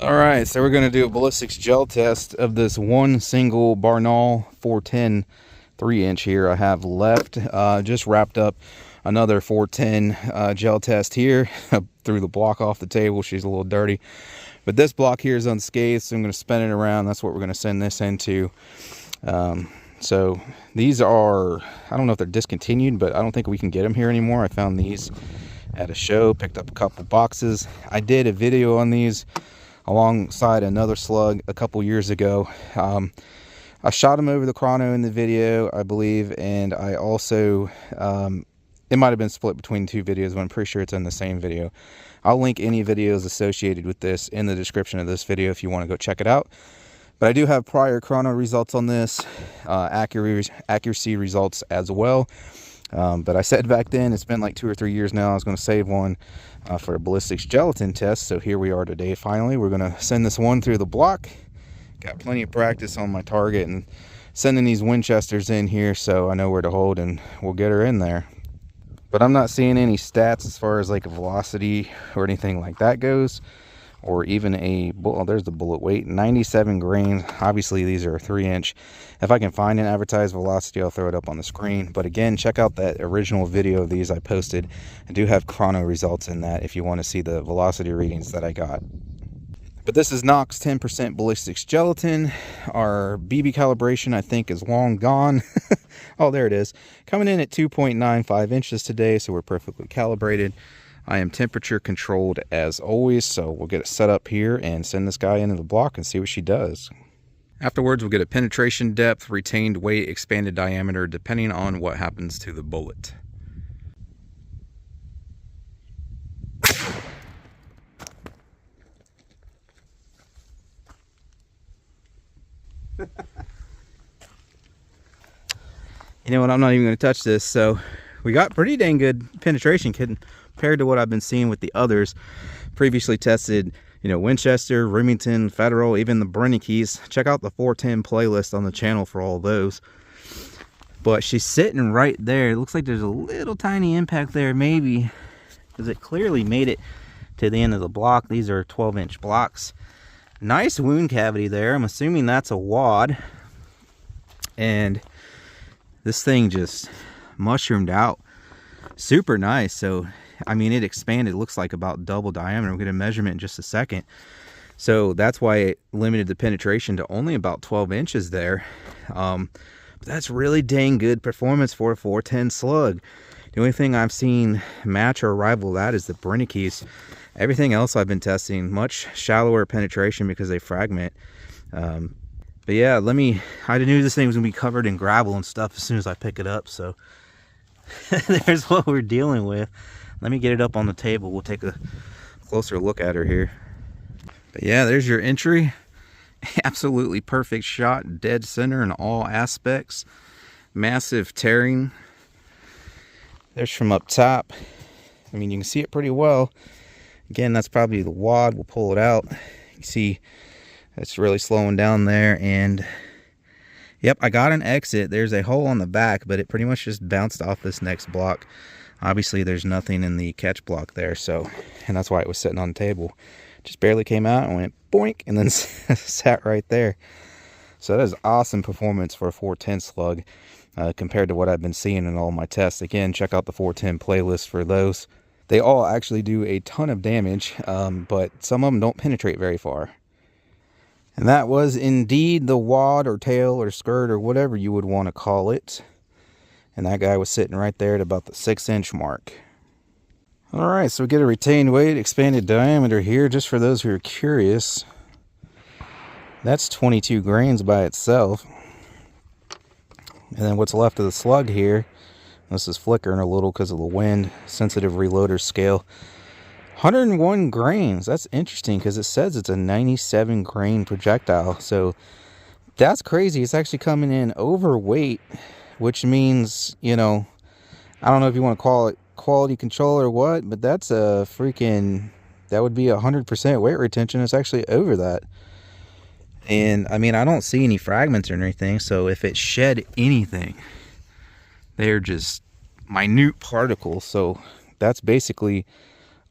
All right, so we're going to do a ballistics gel test of this one single Barnaul 410 3-inch here I have left. Just wrapped up another 410 gel test here. Threw the block off the table. She's a little dirty, but this block here is unscathed, so I'm going to spin it around. That's what we're going to send this into. So these are, I don't know if they're discontinued, but I don't think we can get them here anymore. I found these at a show, picked up a couple boxes. I did a video on these alongside another Slug a couple years ago. I shot him over the chrono in the video, I believe, and I also, it might have been split between two videos, but I'm pretty sure it's in the same video. I'll link any videos associated with this in the description of this video if you want to go check it out. But I do have prior chrono results on this, accuracy results as well. But I said back then, it's been like 2 or 3 years now, I was going to save one for a ballistics gelatin test. So here we are today. Finally, we're going to send this one through the block. Got plenty of practice on my target and sending these Winchesters in here, so I know where to hold and we'll get her in there. But I'm not seeing any stats as far as like a velocity or anything like that goes, or even a, well, there's the bullet weight, 97 grains. Obviously these are a 3-inch. If I can find an advertised velocity, I'll throw it up on the screen. But again, check out that original video of these I posted. I do have chrono results in that if you want to see the velocity readings that I got. But this is Nox 10% ballistics gelatin. Our BB calibration, I think, is long gone. Oh, there it is. Coming in at 2.95 inches today, so we're perfectly calibrated. I am temperature controlled as always, so we'll get it set up here and send this guy into the block and see what she does. Afterwards, we'll get a penetration depth, retained weight, expanded diameter, depending on what happens to the bullet. You know what, I'm not even going to touch this. So we got pretty dang good penetration compared to what I've been seeing with the others. Previously tested, you know, Winchester, Remington, Federal, even the Ballistics. Check out the 410 playlist on the channel for all those. But she's sitting right there. It looks like there's a little tiny impact there, maybe, because it clearly made it to the end of the block. These are 12-inch blocks. Nice wound cavity there. I'm assuming that's a wad. And this thing just mushroomed out super nice. So I mean, it expanded, looks like about double diameter. We'll get a measurement in just a second. So that's why it limited the penetration to only about 12 inches there. But that's really dang good performance for a 410 Slug. The only thing I've seen match or rival that is the Ballistics. Everything else I've been testing, much shallower penetration because they fragment. But yeah, I knew this thing was gonna be covered in gravel and stuff as soon as I pick it up, so there's what we're dealing with. Let me get it up on the table. We'll take a closer look at her here. But yeah, there's your entry. Absolutely perfect shot, dead center in all aspects. Massive tearing. There's from up top. I mean, you can see it pretty well. Again, that's probably the wad. We'll pull it out. You can see it's really slowing down there, and yep, I got an exit. There's a hole on the back, but it pretty much just bounced off this next block. Obviously there's nothing in the catch block there, so, and that's why it was sitting on the table. Just barely came out and went boink, and then sat right there. So that is awesome performance for a 410 Slug compared to what I've been seeing in all my tests. Again, check out the 410 playlist for those. They all actually do a ton of damage, but some of them don't penetrate very far. And that was indeed the wad or tail or skirt or whatever you would want to call it. And that guy was sitting right there at about the 6-inch mark. Alright, so we get a retained weight, expanded diameter here, just for those who are curious. That's 22 grains by itself. And then what's left of the Slug here, this is flickering a little because of the wind, sensitive reloader scale. 101 grains. That's interesting because it says it's a 97 grain projectile. So that's crazy. It's actually coming in overweight, which means, you know, I don't know if you want to call it quality control or what, but that's a freaking, that would be 100% weight retention. It's actually over that. And I mean, I don't see any fragments or anything. So if it shed anything, they're just minute particles. So that's basically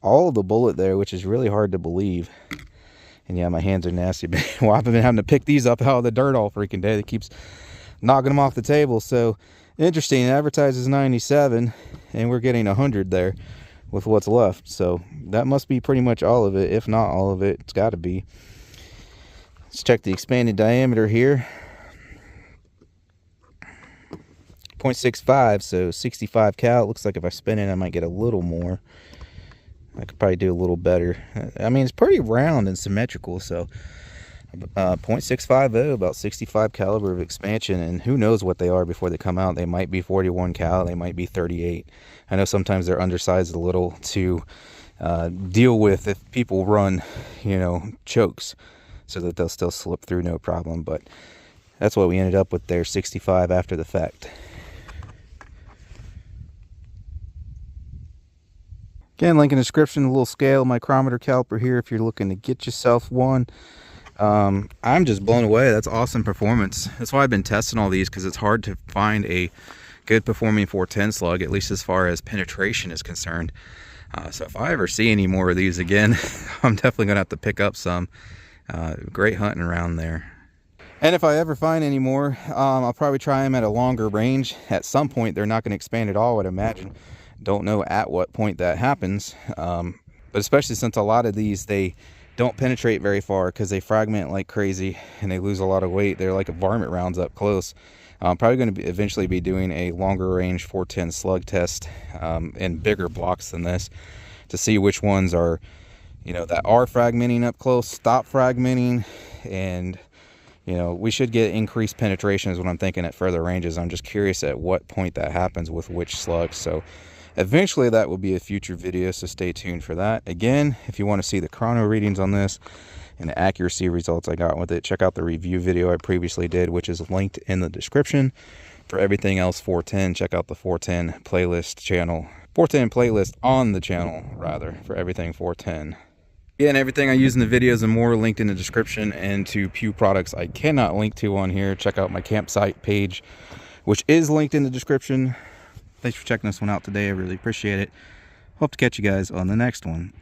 all of the bullet there, which is really hard to believe. And yeah, my hands are nasty. Well, I've been having to pick these up out of the dirt all freaking day. It keeps knocking them off the table. So interesting. It advertises 97 and we're getting 100 there with what's left. So that must be pretty much all of it. If not all of it, it's got to be. Let's check the expanded diameter here. 0.65, so 65 cal. It looks like if I spin it, I might get a little more. I could probably do a little better. I mean, it's pretty round and symmetrical, so 0.650, about 65 caliber of expansion, and who knows what they are before they come out. They might be 41 cal, they might be 38. I know sometimes they're undersized a little to deal with if people run, you know, chokes, so that they'll still slip through no problem. But that's what we ended up with there, 65 after the fact. Again, link in the description, a little scale micrometer caliper here if you're looking to get yourself one. I'm just blown away. That's awesome performance. That's why I've been testing all these, because it's hard to find a good performing 410 slug, at least as far as penetration is concerned. So if I ever see any more of these again, I'm definitely gonna have to pick up some. Great hunting around there. And if I ever find any more, I'll probably try them at a longer range. At some point, they're not going to expand at all, I'd imagine. Don't know at what point that happens. But especially since a lot of these, they don't penetrate very far because they fragment like crazy and they lose a lot of weight. They're like a varmint rounds up close. I'm probably going to eventually be doing a longer range 410 slug test in bigger blocks than this to see which ones are, you know, that are fragmenting up close, stop fragmenting, and you know, we should get increased penetration is what I'm thinking at further ranges. I'm just curious at what point that happens with which slugs. So eventually that will be a future video, so stay tuned for that. Again, if you want to see the chrono readings on this and the accuracy results I got with it, check out the review video I previously did, which is linked in the description. For everything else 410, check out the 410 playlist channel. 410 playlist on the channel, rather, for everything 410. Yeah, and everything I use in the videos and more linked in the description, and to Pew products I cannot link to on here. Check out my campsite page, which is linked in the description. Thanks for checking this one out today. I really appreciate it. Hope to catch you guys on the next one.